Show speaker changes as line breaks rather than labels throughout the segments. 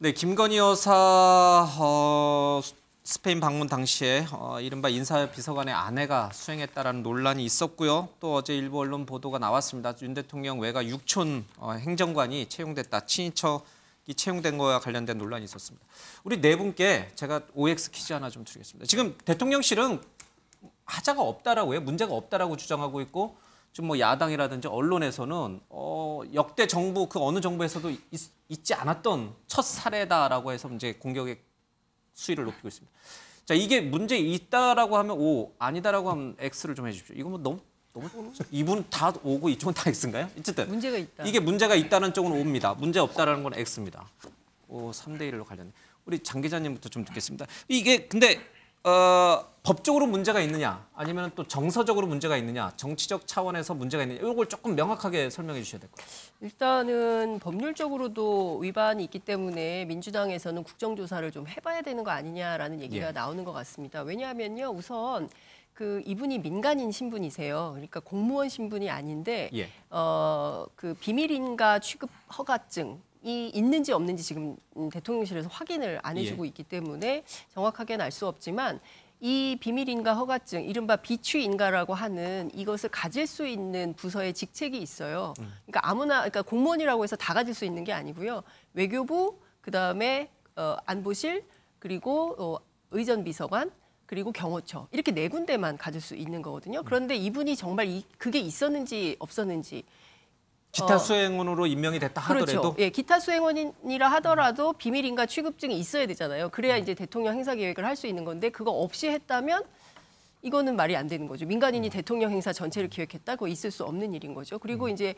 네, 김건희 여사 스페인 방문 당시에 이른바 인사비서관의 아내가 수행했다라는 논란이 있었고요. 또 어제 일부 언론 보도가 나왔습니다. 윤 대통령 외가 육촌 행정관이 채용됐다. 친인척이 채용된 거와 관련된 논란이 있었습니다. 우리 네 분께 제가 OX 퀴즈 하나 좀 드리겠습니다. 지금 대통령실은 하자가 없다라고 해요. 문제가 없다라고 주장하고 있고 지금 뭐 야당이라든지 언론에서는 역대 정부 그 어느 정부에서도 있지 않았던 첫 사례다라고 해서 이제 공격의 수위를 높이고 있습니다. 자, 이게 문제 있다라고 하면 O, 아니다라고 하면 X를 좀 해주십시오. 이거 뭐 너무 이분 다 O고 이쪽은 다 X인가요? 어쨌든
문제가 있다.
이게 문제가 있다는 쪽은 O입니다. 문제 없다라는 건 X입니다. 3대 1로 관련해. 우리 장 기자님부터 좀 듣겠습니다. 이게 근데 법적으로 문제가 있느냐 아니면 또 정서적으로 문제가 있느냐 정치적 차원에서 문제가 있느냐 이걸 조금 명확하게 설명해 주셔야 될 것 같아요.
일단은 법률적으로도 위반이 있기 때문에 민주당에서는 국정조사를 좀 해봐야 되는 거 아니냐라는 얘기가 나오는 것 같습니다. 왜냐하면요 우선 이분이 민간인 신분이세요. 그러니까 공무원 신분이 아닌데 그 비밀인가 취급 허가증 이 있는지 없는지 지금 대통령실에서 확인을 안 해주고 있기 때문에 정확하게는 알 수 없지만 이 비밀인가 허가증, 이른바 비취인가라고 하는 이것을 가질 수 있는 부서의 직책이 있어요. 그러니까 아무나, 그러니까 공무원이라고 해서 다 가질 수 있는 게 아니고요. 외교부, 그다음에 안보실, 그리고 의전비서관, 그리고 경호처 이렇게 4군데만 가질 수 있는 거거든요. 그런데 이분이 정말 그게 있었는지 없었는지.
기타 수행원으로 임명이 됐다 하더라도
그렇죠. 예, 기타 수행원이라 하더라도 비밀인가 취급증이 있어야 되잖아요. 그래야 이제 대통령 행사 계획을 할 수 있는 건데 그거 없이 했다면 이거는 말이 안 되는 거죠. 민간인이 대통령 행사 전체를 기획했다? 그거 있을 수 없는 일인 거죠. 그리고 이제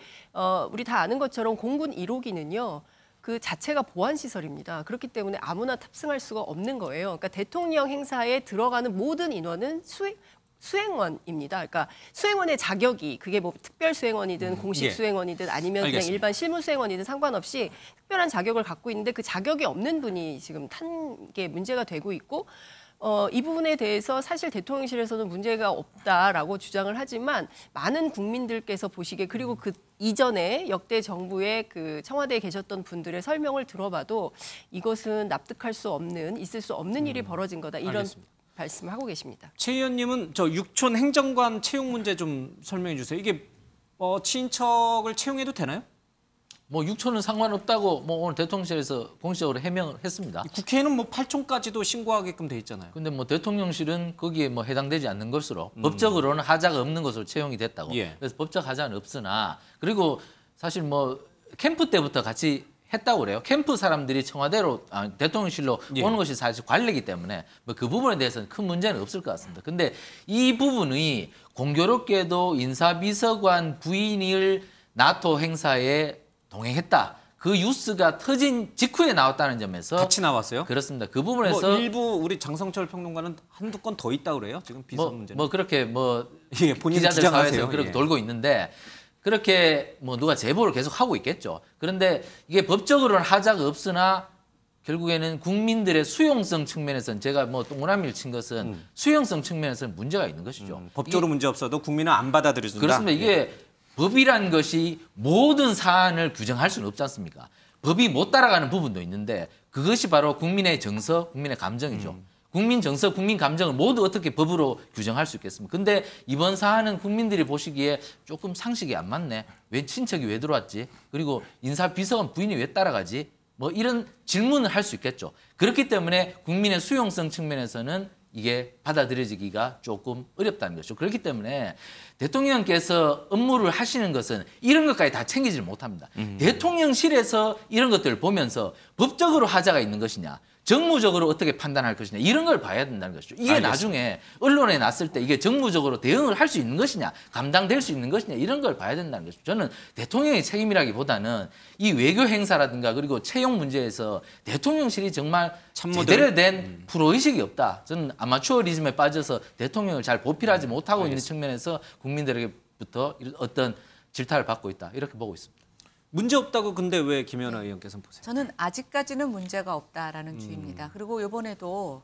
우리 다 아는 것처럼 공군 1호기는요. 그 자체가 보안 시설입니다. 그렇기 때문에 아무나 탑승할 수가 없는 거예요. 그러니까 대통령 행사에 들어가는 모든 인원은 수행원입니다. 그러니까 수행원의 자격이 그게 뭐 특별 수행원이든 공식 수행원이든 아니면
알겠습니다.
그냥 일반 실무 수행원이든 상관없이 특별한 자격을 갖고 있는데 그 자격이 없는 분이 지금 탄 게 문제가 되고 있고 이 부분에 대해서 사실 대통령실에서는 문제가 없다라고 주장을 하지만 많은 국민들께서 보시기에 그리고 그 이전에 역대 정부의 그 청와대에 계셨던 분들의 설명을 들어봐도 이것은 납득할 수 없는 있을 수 없는 일이 벌어진 거다 이런
알겠습니다.
말씀하고 계십니다.
최 의원님은 저 육촌 행정관 채용 문제 좀 설명해 주세요. 이게 친인척을 채용해도 되나요?
뭐 육촌은 상관없다고 뭐 오늘 대통령실에서 공식적으로 해명을 했습니다.
국회에는 뭐 8촌까지도 신고하게끔 돼 있잖아요.
근데 뭐 대통령실은 거기에 뭐 해당되지 않는 것으로 법적으로는 하자가 없는 것으로 채용이 됐다고. 그래서 법적 하자는 없으나 그리고 사실 뭐 캠프 때부터 같이 했다고 그래요. 캠프 사람들이 청와대로 대통령실로 오는 것이 사실 관례이기 때문에 뭐 그 부분에 대해서는 큰 문제는 없을 것 같습니다. 근데 이 부분이 공교롭게도 인사비서관 부인을 나토 행사에 동행했다. 그 뉴스가 터진 직후에 나왔다는 점에서
같이 나왔어요?
그렇습니다. 그 부분에서
일부 우리 장성철 평론가는 한두 건 더 있다 그래요. 지금 비선 문제는.
뭐 그렇게
본인
기자들
주장하세요.
사회에서 그렇게 돌고 있는데 그렇게 뭐 누가 제보를 계속 하고 있겠죠. 그런데 이게 법적으로는 하자가 없으나 결국에는 국민들의 수용성 측면에서는 제가 뭐 동그라미를 친 것은 수용성 측면에서는 문제가 있는 것이죠.
법적으로 문제 없어도 국민은 안 받아들여준다.
그렇습니다. 이게 법이란 것이 모든 사안을 규정할 수는 없지 않습니까? 법이 못 따라가는 부분도 있는데 그것이 바로 국민의 정서, 국민의 감정이죠. 국민 정서, 국민 감정을 모두 어떻게 법으로 규정할 수 있겠습니까? 근데 이번 사안은 국민들이 보시기에 조금 상식이 안 맞네. 왜 친척이 왜 들어왔지? 그리고 인사비서관 부인이 왜 따라가지? 뭐 이런 질문을 할 수 있겠죠. 그렇기 때문에 국민의 수용성 측면에서는 이게 받아들여지기가 조금 어렵다는 것이죠. 그렇기 때문에 대통령께서 업무를 하시는 것은 이런 것까지 다 챙기지를 못합니다. 대통령실에서 이런 것들을 보면서 법적으로 하자가 있는 것이냐, 정무적으로 어떻게 판단할 것이냐 이런 걸 봐야 된다는 것이죠. 이게 알겠습니다. 나중에 언론에 났을 때 이게 정무적으로 대응을 할 수 있는 것이냐, 감당될 수 있는 것이냐 이런 걸 봐야 된다는 것이죠. 저는 대통령의 책임이라기보다는 이 외교 행사라든가 그리고 채용 문제에서 대통령실이 정말 제대로 된 프로의식이 없다. 저는 아마추어리즘에 빠져서 대통령을 잘 보필하지 못하고 알겠습니다. 있는 측면에서 국민들에게부터 어떤 질타를 받고 있다. 이렇게 보고 있습니다.
문제 없다고 근데 왜 김연아 의원께서는 보세요?
저는 아직까지는 문제가 없다라는 주의입니다. 그리고 이번에도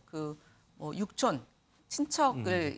뭐 육촌 친척을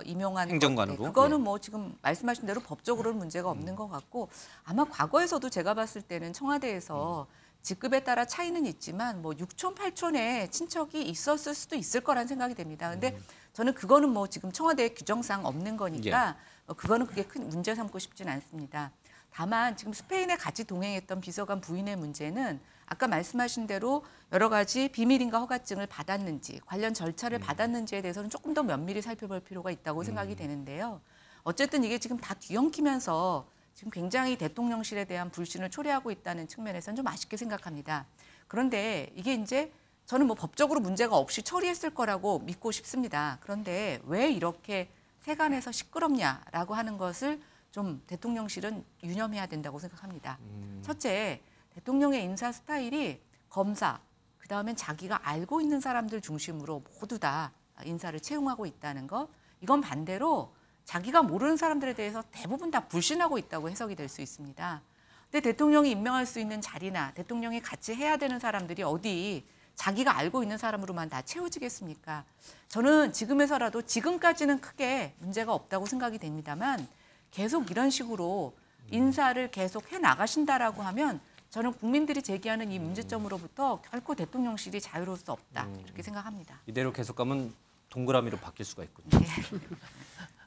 임용한
행정관으로
것, 그거는 뭐 지금 말씀하신 대로 법적으로는 문제가 없는 것 같고 아마 과거에서도 제가 봤을 때는 청와대에서 직급에 따라 차이는 있지만 뭐 6촌, 8촌에 친척이 있었을 수도 있을 거란 생각이 됩니다. 근데 저는 그거는 뭐 지금 청와대 규정상 없는 거니까 그거는 그게 큰 문제 삼고 싶지는 않습니다. 다만 지금 스페인에 같이 동행했던 비서관 부인의 문제는 아까 말씀하신 대로 여러 가지 비밀인가 허가증을 받았는지 관련 절차를 받았는지에 대해서는 조금 더 면밀히 살펴볼 필요가 있다고 생각이 되는데요. 어쨌든 이게 지금 다 뒤엉키면서 지금 굉장히 대통령실에 대한 불신을 초래하고 있다는 측면에서는 좀 아쉽게 생각합니다. 그런데 이게 이제 저는 뭐 법적으로 문제가 없이 처리했을 거라고 믿고 싶습니다. 그런데 왜 이렇게 세간에서 시끄럽냐라고 하는 것을 좀 대통령실은 유념해야 된다고 생각합니다. 첫째, 대통령의 인사 스타일이 검사, 그다음엔 자기가 알고 있는 사람들 중심으로 모두 다 인사를 채용하고 있다는 것. 이건 반대로 자기가 모르는 사람들에 대해서 대부분 다 불신하고 있다고 해석이 될 수 있습니다. 근데 대통령이 임명할 수 있는 자리나 대통령이 같이 해야 되는 사람들이 어디 자기가 알고 있는 사람으로만 다 채워지겠습니까? 저는 지금에서라도 지금까지는 크게 문제가 없다고 생각이 됩니다만 계속 이런 식으로 인사를 계속 해나가신다라고 하면 저는 국민들이 제기하는 이 문제점으로부터 결코 대통령실이 자유로울 수 없다. 이렇게 생각합니다.
이대로 계속 가면 동그라미로 바뀔 수가 있군요.
네.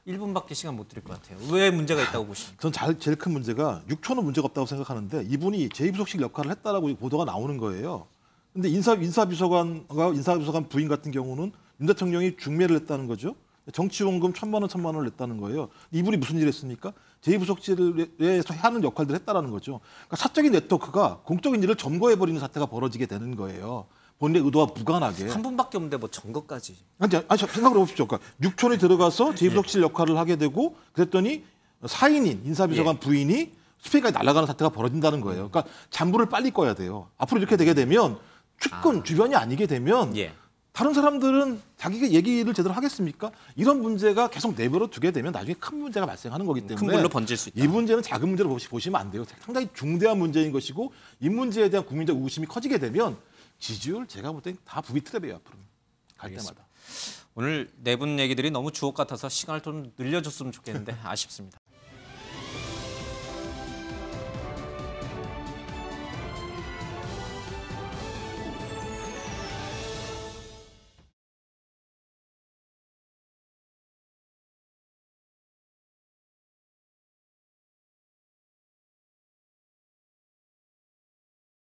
1분밖에 시간 못 드릴 것 같아요. 왜 문제가 있다고 보십니까?
전 제일 큰 문제가 6초는 문제가 없다고 생각하는데 이분이 제2부속실 역할을 했다라고 보도가 나오는 거예요. 근데 인사비서관과 인사비서관 부인 같은 경우는 윤 대통령이 중매를 했다는 거죠. 정치원금 1,000만 원을 냈다는 거예요. 이분이 무슨 일을 했습니까? 제2부속실에서 하는 역할들을 했다라는 거죠. 그러니까 사적인 네트워크가 공적인 일을 점거해버리는 사태가 벌어지게 되는 거예요. 본인의 의도와 무관하게.
한 분밖에 없는데 뭐 점거까지.
아니 생각을 해보십시오. 그러니까 6촌에 들어가서 제2부속실 역할을 하게 되고 그랬더니 사인인 인사비서관 부인이 스페인까지 날아가는 사태가 벌어진다는 거예요. 그러니까 잔불을 빨리 꺼야 돼요. 앞으로 이렇게 되게 되면 측근 주변이 아니게 되면 다른 사람들은 자기가 얘기를 제대로 하겠습니까? 이런 문제가 계속 내버려 두게 되면 나중에 큰 문제가 발생하는 거기 때문에
큰 불로 번질 수 있다.
이 문제는 작은 문제로 보시면 안 돼요. 상당히 중대한 문제인 것이고 이 문제에 대한 국민적 의구심이 커지게 되면 지지율 제가 볼 땐 다 부비트랩이에요. 앞으로 갈
알겠습니다.
때마다.
오늘 네 분 얘기들이 너무 주옥 같아서 시간을 좀 늘려줬으면 좋겠는데 아쉽습니다.